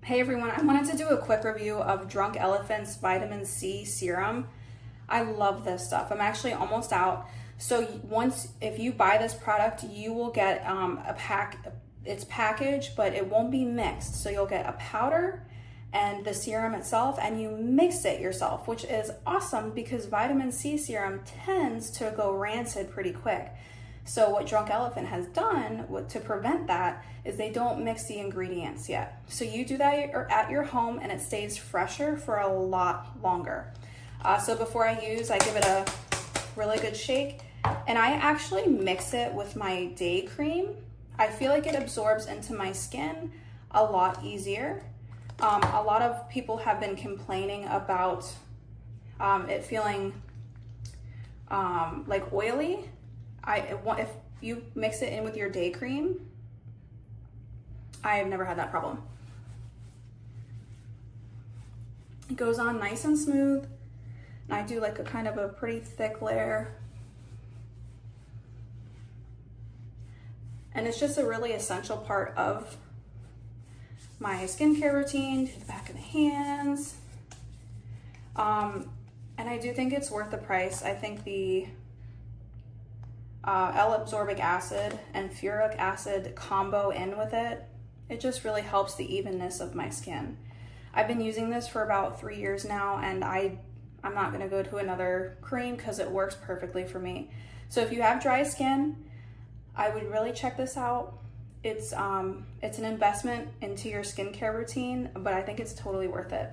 Hey everyone, I wanted to do a quick review of Drunk Elephant's Vitamin C Serum. I love this stuff. I'm actually almost out. So if you buy this product, you will get it's packaged, but it won't be mixed. So you'll get a powder and the serum itself, and you mix it yourself, which is awesome because vitamin C serum tends to go rancid pretty quick. So what Drunk Elephant has done to prevent that is they don't mix the ingredients yet. So you do that at your home and it stays fresher for a lot longer. So before I give it a really good shake, and I actually mix it with my day cream. I feel like it absorbs into my skin a lot easier. A lot of people have been complaining about it feeling like oily. If you mix it in with your day cream, I have never had that problem. It goes on nice and smooth, and I do like a kind of a pretty thick layer. And it's just a really essential part of my skincare routine, to the back of the hands. And I do think it's worth the price. I think the L-Ascorbic Acid and Ferulic Acid combo in with it, it just really helps the evenness of my skin. I've been using this for about 3 years now, and I'm not gonna go to another cream because it works perfectly for me. So if you have dry skin, I would really check this out. It's an investment into your skincare routine, but I think it's totally worth it.